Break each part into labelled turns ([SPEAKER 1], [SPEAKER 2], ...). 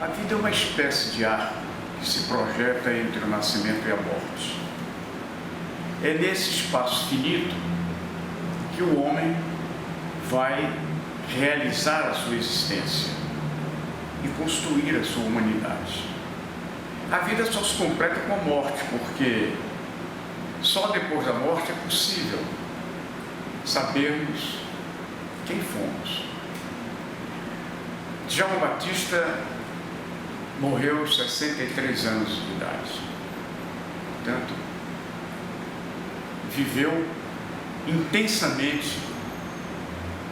[SPEAKER 1] A vida é uma espécie de arco que se projeta entre o nascimento e a morte. É nesse espaço finito que o homem vai realizar a sua existência e construir a sua humanidade. A vida só se completa com a morte, porque só depois da morte é possível sabermos quem fomos. Djalma Batista morreu aos 63 anos de idade. Portanto, viveu intensamente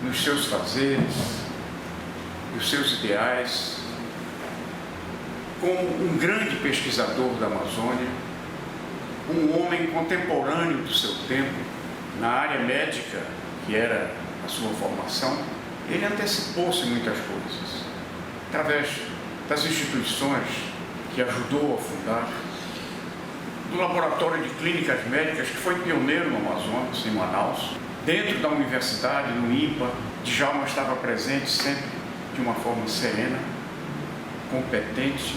[SPEAKER 1] nos seus fazeres, nos seus ideais, como um grande pesquisador da Amazônia, um homem contemporâneo do seu tempo, na área médica, que era a sua formação. Ele antecipou-se muitas coisas, através das instituições que ajudou a fundar, do laboratório de clínicas médicas, que foi pioneiro no Amazonas, em Manaus, dentro da universidade, no INPA. Djalma estava presente sempre de uma forma serena, competente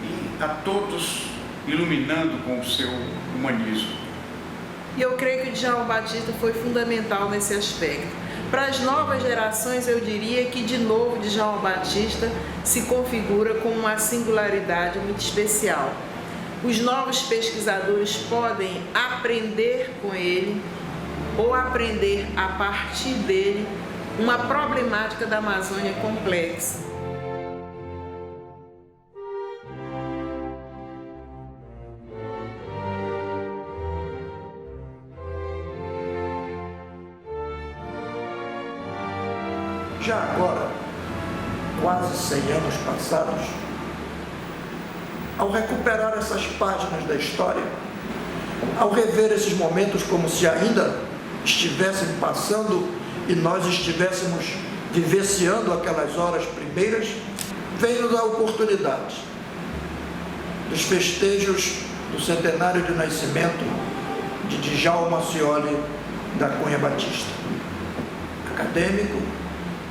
[SPEAKER 1] e a todos iluminando com o seu humanismo.
[SPEAKER 2] E eu creio que o Djalma Batista foi fundamental nesse aspecto. Para as novas gerações, eu diria que, de novo, Djalma Batista se configura como uma singularidade muito especial. Os novos pesquisadores podem aprender com ele ou aprender a partir dele uma problemática da Amazônia complexa.
[SPEAKER 3] Já agora, quase 100 anos passados, ao recuperar essas páginas da história, ao rever esses momentos como se ainda estivessem passando e nós estivéssemos vivenciando aquelas horas primeiras, veio-nos a oportunidade dos festejos do centenário de nascimento de Djalma Cioli da Cunha Batista, acadêmico,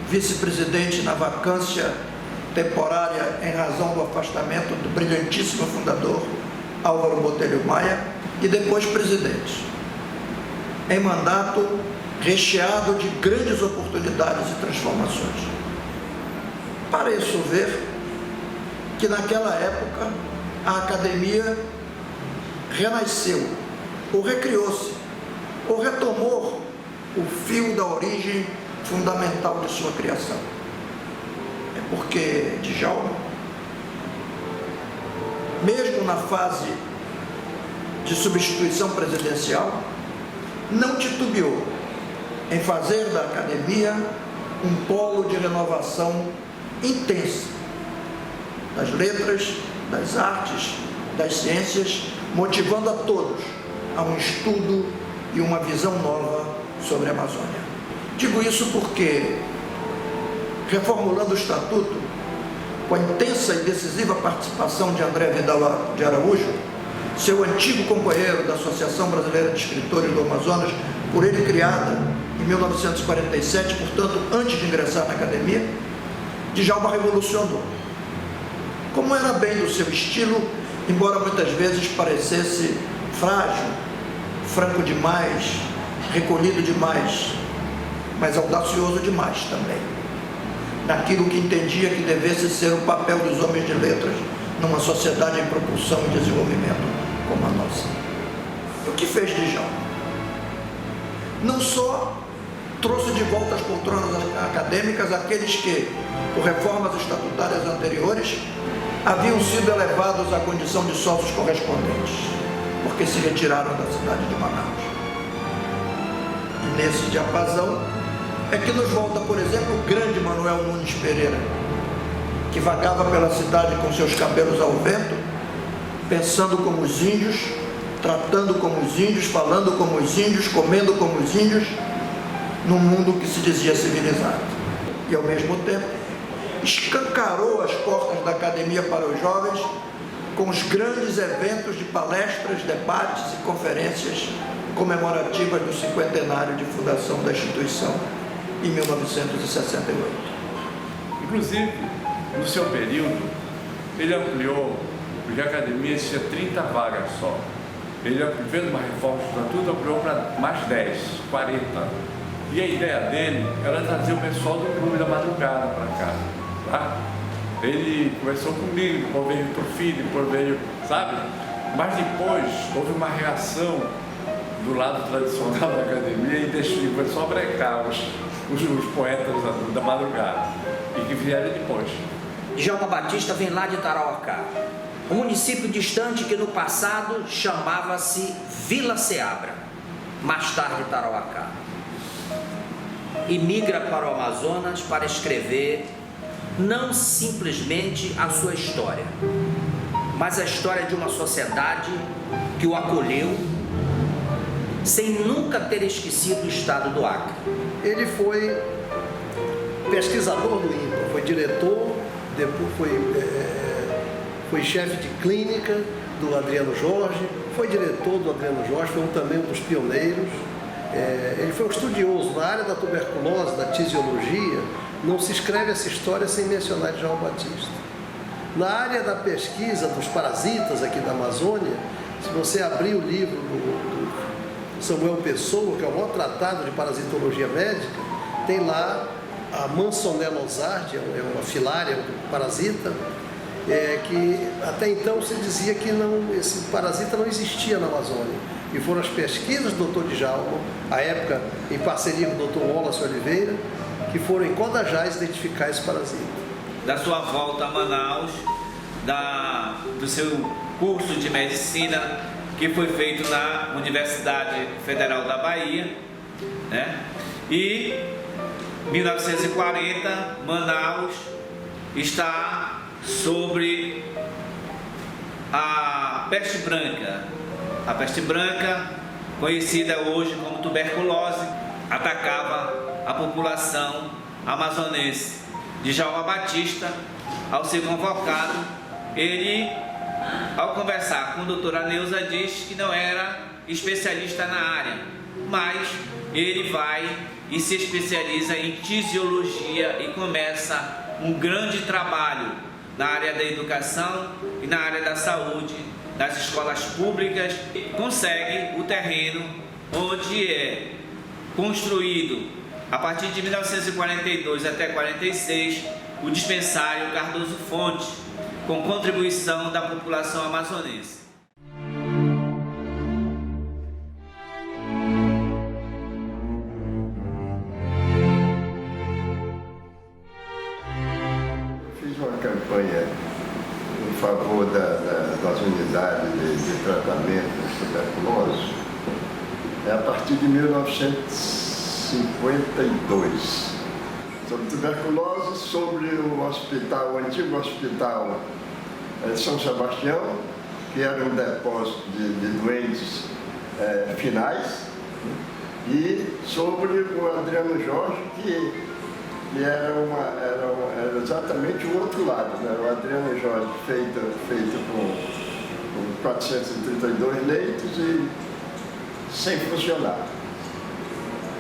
[SPEAKER 3] vice-presidente na vacância temporária em razão do afastamento do brilhantíssimo fundador Álvaro Botelho Maia e depois presidente, em mandato recheado de grandes oportunidades e transformações. Pareço ver que naquela época a academia renasceu, ou recriou-se, ou retomou o fio da origem fundamental de sua criação. É porque Djalma, mesmo na fase de substituição presidencial, não titubeou em fazer da academia um polo de renovação intensa das letras, das artes, das ciências, motivando a todos a um estudo e uma visão nova sobre a Amazônia. Digo isso porque, reformulando o Estatuto, com a intensa e decisiva participação de André Vidal de Araújo, seu antigo companheiro da Associação Brasileira de Escritores do Amazonas, por ele criada em 1947, portanto, antes de ingressar na academia, Djalma revolucionou. Como era bem do seu estilo, embora muitas vezes parecesse frágil, franco demais, recolhido demais, mas audacioso demais também, naquilo que entendia que devesse ser o papel dos homens de letras numa sociedade em propulsão e desenvolvimento como a nossa. O que fez Djalma? Não só trouxe de volta às poltronas acadêmicas aqueles que, por reformas estatutárias anteriores, haviam sido elevados à condição de sócios correspondentes, porque se retiraram da cidade de Manaus. E nesse diapasão é que nos volta, por exemplo, o grande Manuel Nunes Pereira, que vagava pela cidade com seus cabelos ao vento, pensando como os índios, tratando como os índios, falando como os índios, comendo como os índios, num mundo que se dizia civilizado. E, ao mesmo tempo, escancarou as portas da academia para os jovens com os grandes eventos de palestras, debates e conferências comemorativas do cinquentenário de fundação da instituição em 1968.
[SPEAKER 4] Inclusive, no seu período, ele ampliou, porque a academia tinha 30 vagas só. Ele fez uma reforma do estatuto, ampliou para mais 10, 40. E a ideia dele era trazer o pessoal do Clube da Madrugada para cá. Tá? Ele conversou comigo, depois veio para o filho, depois veio, sabe? Mas depois houve uma reação do lado tradicional da academia e começou a brecar os poetas da madrugada, e que vieram depois.
[SPEAKER 5] Djalma Batista vem lá de Tarauacá, um município distante que no passado chamava-se Vila Seabra, mais tarde Tarauacá. E migra para o Amazonas para escrever não simplesmente a sua história, mas a história de uma sociedade que o acolheu sem nunca ter esquecido o estado do Acre.
[SPEAKER 6] Ele foi pesquisador do INPA, foi diretor, depois foi chefe de clínica do Adriano Jorge, foi diretor do Adriano Jorge, foi também um dos pioneiros. Ele foi um estudioso. Na área da tuberculose, da tisiologia, não se escreve essa história sem mencionar Djalma Batista. Na área da pesquisa dos parasitas aqui da Amazônia, se você abrir o livro do Samuel Pessoa, que é o maior tratado de parasitologia médica, tem lá a Mansonella ozardia, é uma filária do parasita, que até então se dizia que esse parasita não existia na Amazônia. E foram as pesquisas do Dr. Djalma, à época em parceria com o Dr. Wallace Oliveira, que foram em Codajás identificar esse parasita.
[SPEAKER 7] Da sua volta a Manaus, do seu curso de medicina, que foi feito na Universidade Federal da Bahia, né? E em 1940, Manaus está sobre a peste branca. A peste branca, conhecida hoje como tuberculose, atacava a população amazonense. Djalma Batista, ao ser convocado, ele, ao conversar com a doutora Neuza, diz que não era especialista na área, mas ele vai e se especializa em tisiologia e começa um grande trabalho na área da educação e na área da saúde, das escolas públicas, e consegue o terreno onde é construído, a partir de 1942 até 46, o dispensário Cardoso Fonte, com contribuição da população amazonense.
[SPEAKER 8] Fiz uma campanha em favor das unidades de tratamento de tuberculose a partir de 1952. Sobre tuberculose, sobre o antigo hospital São Sebastião, que era um depósito de doentes finais, e sobre o Adriano Jorge, que era exatamente o outro lado, né? O Adriano Jorge feito com 432 leitos e sem funcionar.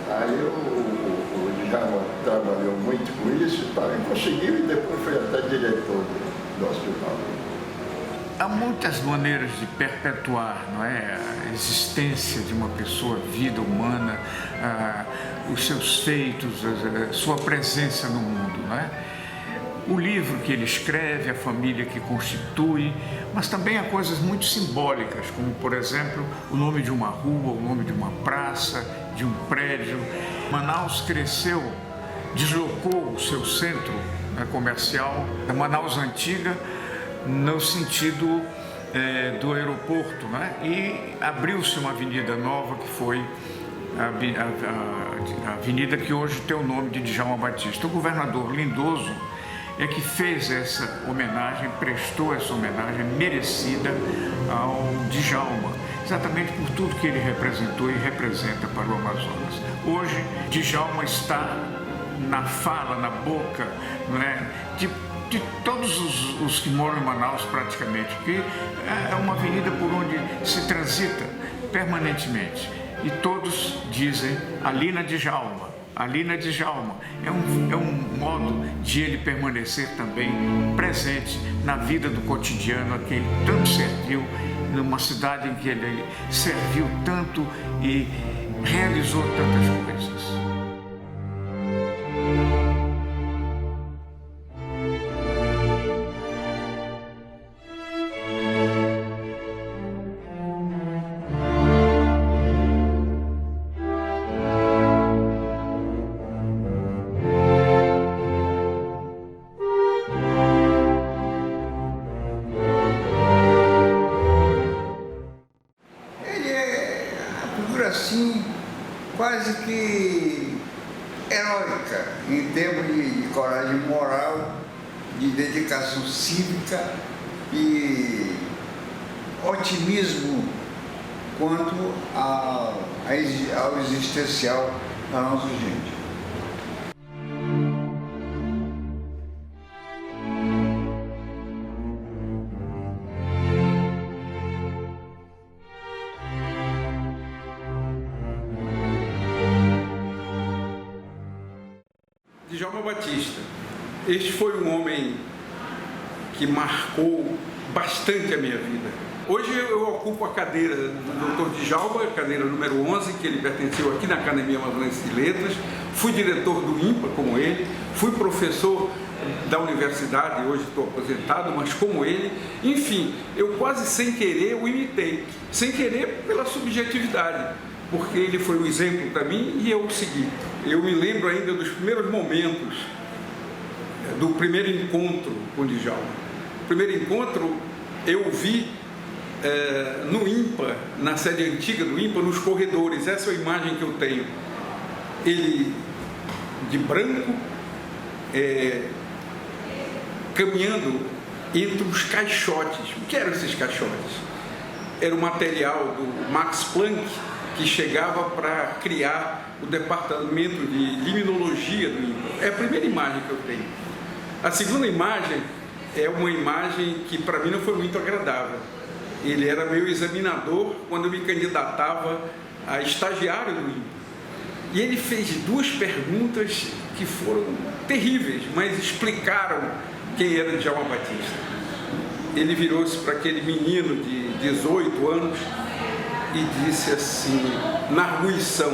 [SPEAKER 8] Aí o Djalma trabalhou muito com isso e conseguiu, e depois foi até diretor do hospital.
[SPEAKER 1] Há muitas maneiras de perpetuar, não é, a existência de uma pessoa, a vida humana, os seus feitos, a sua presença no mundo, não é? O livro que ele escreve, a família que constitui, mas também há coisas muito simbólicas, como, por exemplo, o nome de uma rua, o nome de uma praça, de um prédio. Manaus cresceu, deslocou o seu centro, né, comercial, a Manaus Antiga, no sentido do aeroporto, né? E abriu-se uma avenida nova, que foi a avenida que hoje tem o nome de Djalma Batista. O governador Lindoso é que fez essa homenagem, prestou essa homenagem merecida ao Djalma, exatamente por tudo que ele representou e representa para o Amazonas. Hoje, Djalma está na fala, na boca, não é, de todos os que moram em Manaus, praticamente, porque é uma avenida por onde se transita permanentemente. E todos dizem, ali na Djalma. ali na Djalma. É um modo de ele permanecer também presente na vida do cotidiano a que ele tanto serviu, numa cidade em que ele serviu tanto e realizou tantas coisas.
[SPEAKER 9] Assim, quase que heróica em termos de coragem moral, de dedicação cívica e otimismo quanto ao existencial da nossa gente.
[SPEAKER 10] Djalma Batista, este foi um homem que marcou bastante a minha vida. Hoje eu ocupo a cadeira do Dr. Djalma, cadeira número 11, que ele pertenceu aqui na Academia Amazonense de Letras. Fui diretor do INPA, como ele, fui professor da universidade, hoje estou aposentado, mas como ele. Enfim, eu quase sem querer o imitei, sem querer pela subjetividade, porque ele foi um exemplo para mim e eu o segui. Eu me lembro ainda dos primeiros momentos do primeiro encontro com o Djalma. O primeiro encontro eu vi no INPA, na sede antiga do INPA, nos corredores. Essa é a imagem que eu tenho. Ele de branco, caminhando entre os caixotes. O que eram esses caixotes? Era o material do Max Planck, que chegava para criar o departamento de limnologia do INPA. É a primeira imagem que eu tenho. A segunda imagem é uma imagem que para mim não foi muito agradável. Ele era meu examinador quando eu me candidatava a estagiário do INPA. E ele fez duas perguntas que foram terríveis, mas explicaram quem era Djalma Batista. Ele virou-se para aquele menino de 18 anos e disse assim, na arguição: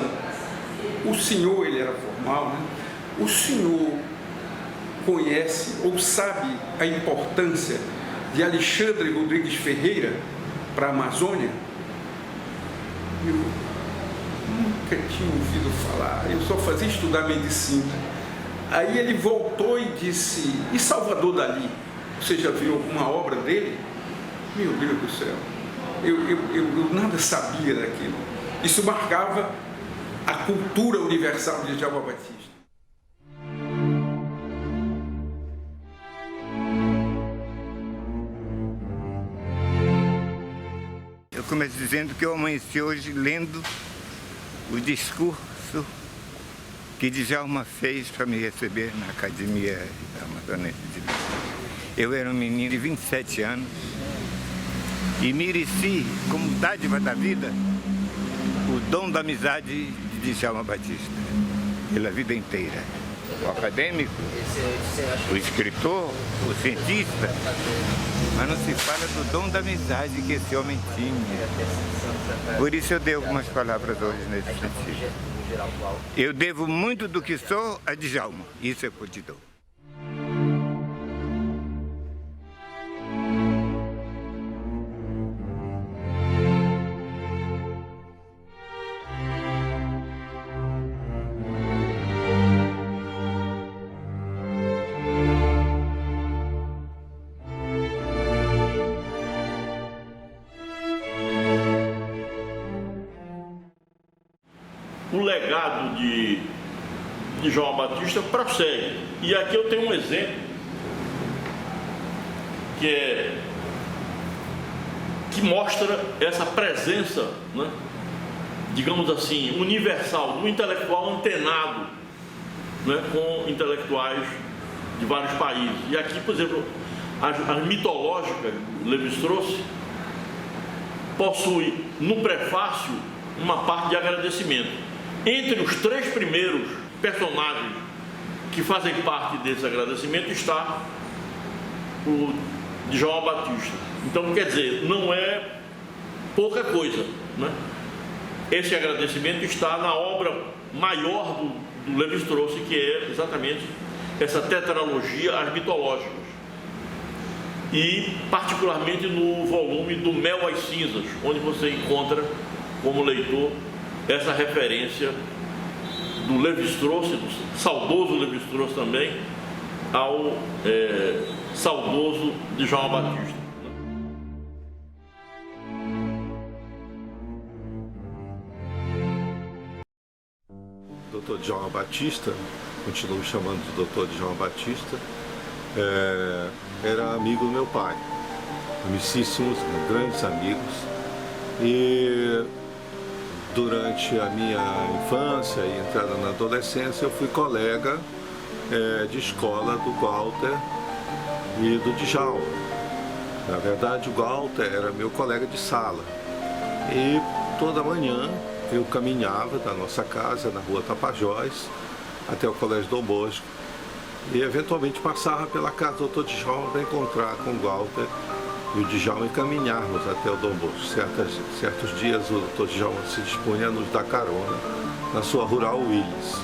[SPEAKER 10] o senhor, ele era formal, né? O senhor conhece ou sabe a importância de Alexandre Rodrigues Ferreira para a Amazônia? Eu nunca tinha ouvido falar, eu só fazia estudar medicina. Aí ele voltou e disse: e Salvador Dalí? Você já viu alguma obra dele? Meu Deus do céu, eu nada sabia daquilo. Isso marcava a cultura universal de Djalma Batista.
[SPEAKER 11] Eu começo dizendo que eu amanheci hoje lendo o discurso que Djalma fez para me receber na Academia Amazonense de Letras. Eu era um menino de 27 anos e mereci, como dádiva da vida, o dom da amizade de Djalma Batista, pela vida inteira. O acadêmico, o escritor, o cientista, mas não se fala do dom da amizade que esse homem tinha. Por isso eu dei algumas palavras hoje nesse sentido. Eu devo muito do que sou a Djalma, isso eu te dou.
[SPEAKER 12] O legado de Djalma Batista prossegue. E aqui eu tenho um exemplo que mostra essa presença, né, digamos assim, universal, do intelectual antenado, né, com intelectuais de vários países. E aqui, por exemplo, as mitológicas, Lévi-Strauss, possui no prefácio uma parte de agradecimento. Entre os três primeiros personagens que fazem parte desse agradecimento está o Djalma Batista. Então, quer dizer, não é pouca coisa, né? Esse agradecimento está na obra maior do Lévi-Strauss, que é exatamente essa tetralogia As Mitológicas, e particularmente no volume do Mel às Cinzas, onde você encontra, como leitor, essa referência do Lévi-Strauss, do saudoso Lévi-Strauss também, ao saudoso Djalma Batista.
[SPEAKER 13] Dr. Djalma Batista, continuo chamando de Dr. Djalma Batista, era amigo do meu pai, amicíssimos, grandes amigos, e durante a minha infância e entrada na adolescência eu fui colega de escola do Walter e do Djalma. Na verdade, o Walter era meu colega de sala e toda manhã eu caminhava da nossa casa na rua Tapajós até o Colégio Dom Bosco e eventualmente passava pela casa do Dr. Djalma para encontrar com o Walter e o Djalma e caminharmos até o Dom Bosco. Certos dias o Dr. Djalma se dispunha a nos dar carona na sua Rural Willis.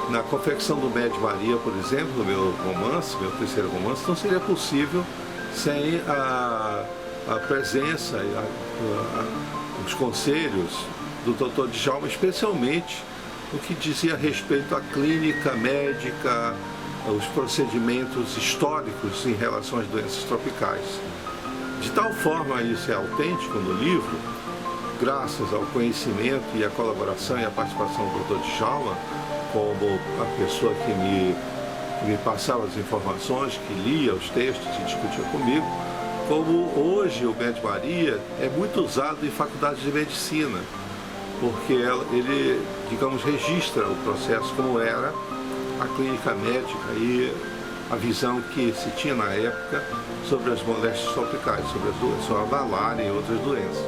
[SPEAKER 13] Na confecção do Médio Maria, por exemplo, do meu romance, meu terceiro romance, não seria possível sem a presença e os conselhos do Dr. Djalma, especialmente o que dizia respeito à clínica médica, os procedimentos históricos em relação às doenças tropicais. De tal forma isso é autêntico no livro, graças ao conhecimento e à colaboração e à participação do Dr. Djalma, como a pessoa que me passava as informações, que lia os textos e discutia comigo, como hoje o Médio Maria é muito usado em faculdades de medicina, porque ele, digamos, registra o processo como era a clínica médica e a visão que se tinha na época sobre as moléstias tropicais, sobre as doenças, sobre a malária e outras doenças.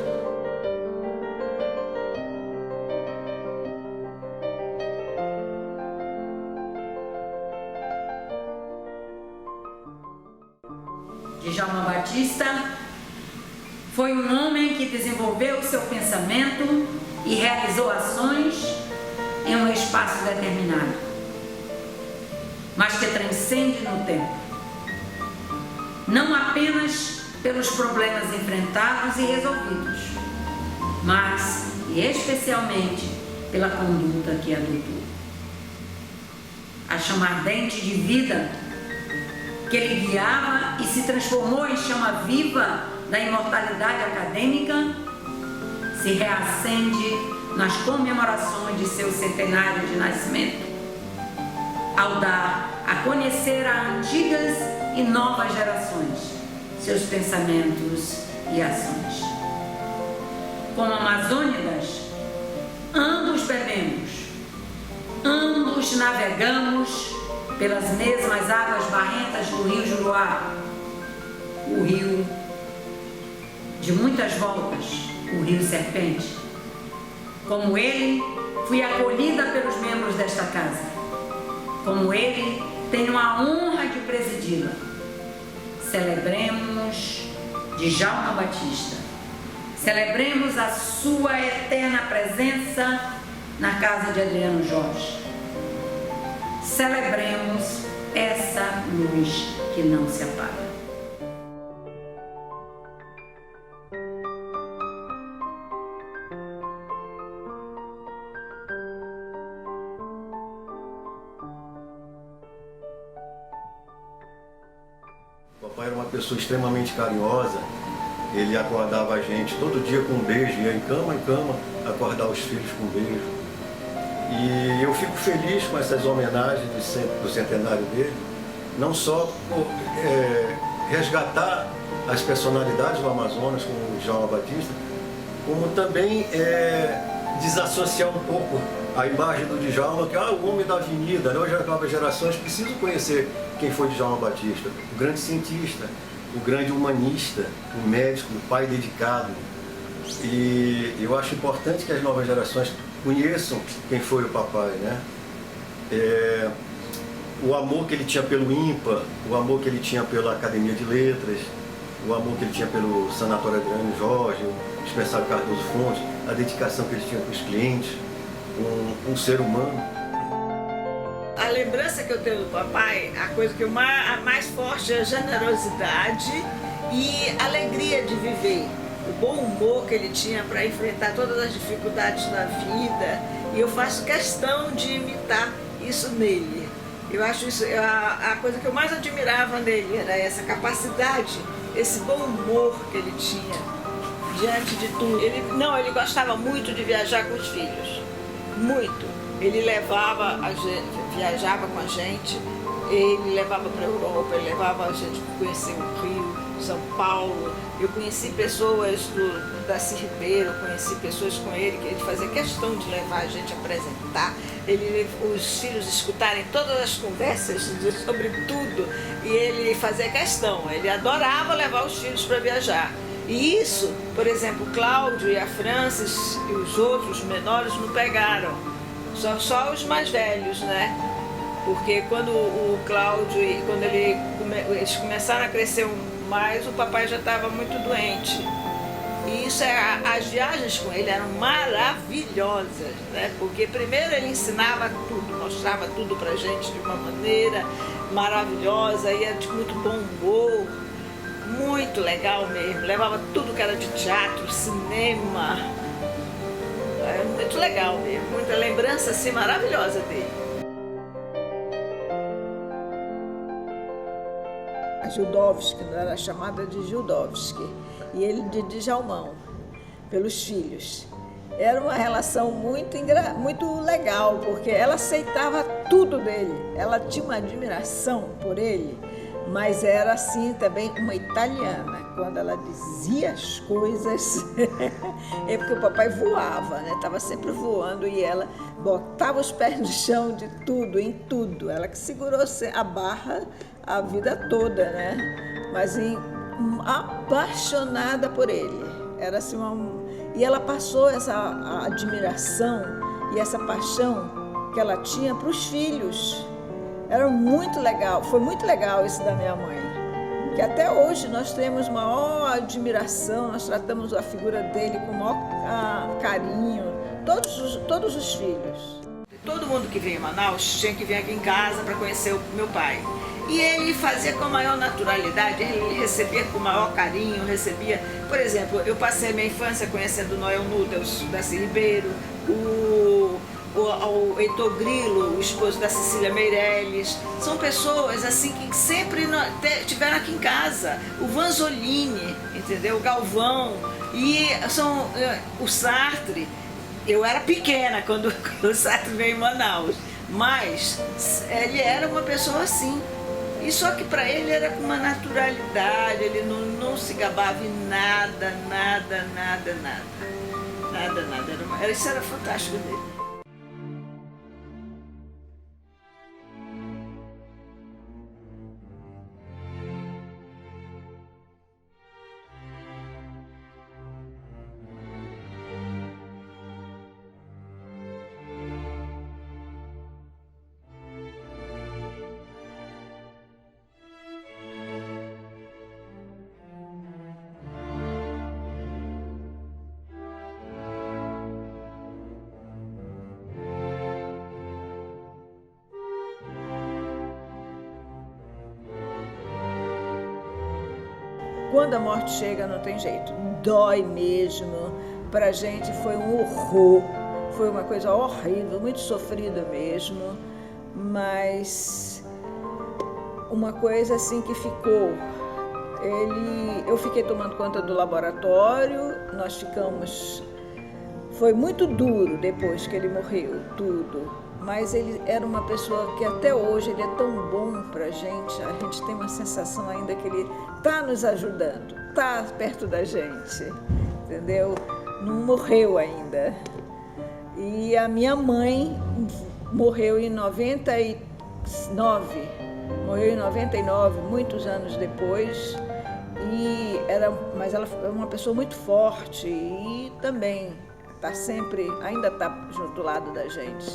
[SPEAKER 14] Djalma Batista foi um homem que desenvolveu seu pensamento e realizou ações em um espaço determinado, mas que transcende no tempo, não apenas pelos problemas enfrentados e resolvidos, mas e especialmente pela conduta que adotou. A chama ardente de vida que ele guiava e se transformou em chama viva da imortalidade acadêmica, se reacende nas comemorações de seu centenário de nascimento, ao dar a conhecer a antigas e novas gerações seus pensamentos e ações. Como amazônidas, ambos bebemos, ambos navegamos pelas mesmas águas barrentas do rio Juruá, o rio de muitas voltas, o rio Serpente. Como ele, fui acolhida pelos membros desta casa. Como ele, tenho a honra de presidi-la. Celebremos Djalma Batista. Celebremos a sua eterna presença na casa de Adriano Jorge. Celebremos essa luz que não se apaga.
[SPEAKER 15] Papai era uma pessoa extremamente carinhosa. Ele acordava a gente todo dia com um beijo, ia em cama, acordar os filhos com um beijo. E eu fico feliz com essas homenagens do centenário dele, não só por resgatar as personalidades do Amazonas, como o Djalma Batista, como também desassociar um pouco a imagem do Djalma, que é o homem da avenida, né? Hoje as novas gerações precisam conhecer quem foi Djalma Batista, o grande cientista, o grande humanista, o médico, o pai dedicado. E eu acho importante que as novas gerações conheçam quem foi o papai, né? O amor que ele tinha pelo IMPA, o amor que ele tinha pela Academia de Letras, o amor que ele tinha pelo Sanatório Adriano Jorge, o Dispensário Cardoso Fontes, a dedicação que ele tinha para os clientes, um ser humano.
[SPEAKER 16] A lembrança que eu tenho do papai, a coisa que a mais forte é a generosidade e a alegria de viver. O bom humor que ele tinha para enfrentar todas as dificuldades da vida. E eu faço questão de imitar isso nele. Eu acho isso, a coisa que eu mais admirava nele era essa capacidade, esse bom humor que ele tinha diante de tudo. Ele gostava muito de viajar com os filhos, muito. Ele levava a gente, viajava com a gente, ele levava para a Europa, ele levava a gente para conhecer o Rio, São Paulo. Eu conheci pessoas do Darcy Ribeiro, eu conheci pessoas com ele que ele fazia questão de levar a gente a apresentar, os filhos escutarem todas as conversas sobre tudo, e ele fazia questão, ele adorava levar os filhos para viajar. E isso, por exemplo, o Cláudio e a Francis e os outros menores não pegaram, só os mais velhos, né? Porque quando o Cláudio, quando eles começaram a crescer mais, o papai já estava muito doente. E isso as viagens com ele eram maravilhosas, né? Porque primeiro ele ensinava tudo, mostrava tudo pra gente de uma maneira maravilhosa, e era de muito bom humor, muito legal mesmo. Levava tudo que era de teatro, cinema. É muito legal mesmo, muita lembrança assim maravilhosa dele.
[SPEAKER 17] A Judowski, era chamada de Judowski, e ele de Djalmão, pelos filhos. Era uma relação muito legal, porque ela aceitava tudo dele, ela tinha uma admiração por ele, mas era assim também uma italiana. Quando ela dizia as coisas, é porque o papai voava, né? Estava sempre voando, e ela botava os pés no chão de tudo, em tudo. Ela que segurou a barra a vida toda, né? Mas apaixonada por ele. Era assim e ela passou essa admiração e essa paixão que ela tinha para os filhos. Era muito legal, foi muito legal isso da minha mãe. Que até hoje nós temos maior admiração, nós tratamos a figura dele com o maior carinho, todos os filhos.
[SPEAKER 16] Todo mundo que veio em Manaus tinha que vir aqui em casa para conhecer o meu pai. E ele fazia com a maior naturalidade, ele recebia com o maior carinho, recebia... Por exemplo, eu passei a minha infância conhecendo o Noel Nudelson, o Darcy Ribeiro, o Heitor Grilo, o esposo da Cecília Meirelles. São pessoas assim que sempre estiveram aqui em casa. O Vanzolini, entendeu? O Galvão, e o Sartre. Eu era pequena quando o Sartre veio em Manaus, mas ele era uma pessoa assim. E só que para ele era com uma naturalidade, ele não se gabava em nada. Isso era fantástico dele.
[SPEAKER 17] Quando a morte chega, não tem jeito, dói mesmo. Pra gente foi um horror, foi uma coisa horrível, muito sofrida mesmo, mas uma coisa assim que ficou. Eu fiquei tomando conta do laboratório, nós ficamos... Foi muito duro depois que ele morreu, tudo. Mas ele era uma pessoa que até hoje ele é tão bom pra gente, a gente tem uma sensação ainda que ele está nos ajudando, está perto da gente, entendeu? Não morreu ainda. E a minha mãe morreu em 99, muitos anos depois, mas ela foi uma pessoa muito forte e também ainda está do lado da gente.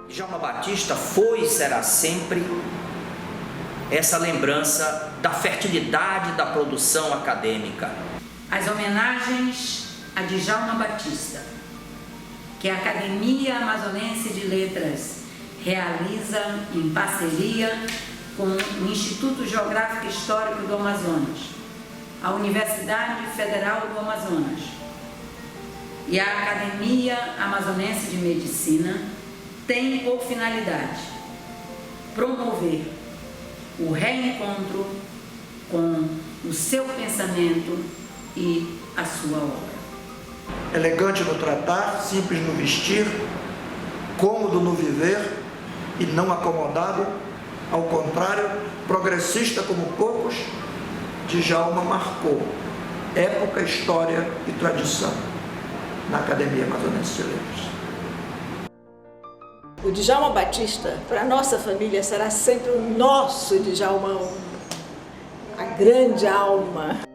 [SPEAKER 5] Djalma Batista foi e será sempre essa lembrança da fertilidade da produção acadêmica.
[SPEAKER 14] As homenagens a Djalma Batista, que a Academia Amazonense de Letras realiza em parceria com o Instituto Geográfico e Histórico do Amazonas, a Universidade Federal do Amazonas e a Academia Amazonense de Medicina, tem por finalidade promover o reencontro com o seu pensamento e a sua obra.
[SPEAKER 3] Elegante no tratar, simples no vestir, cômodo no viver e não acomodado, ao contrário, progressista como poucos, Djalma marcou época, história e tradição na Academia Amazonense de Letras.
[SPEAKER 17] O Djalma Batista, para a nossa família, será sempre o nosso Djalma, a grande alma.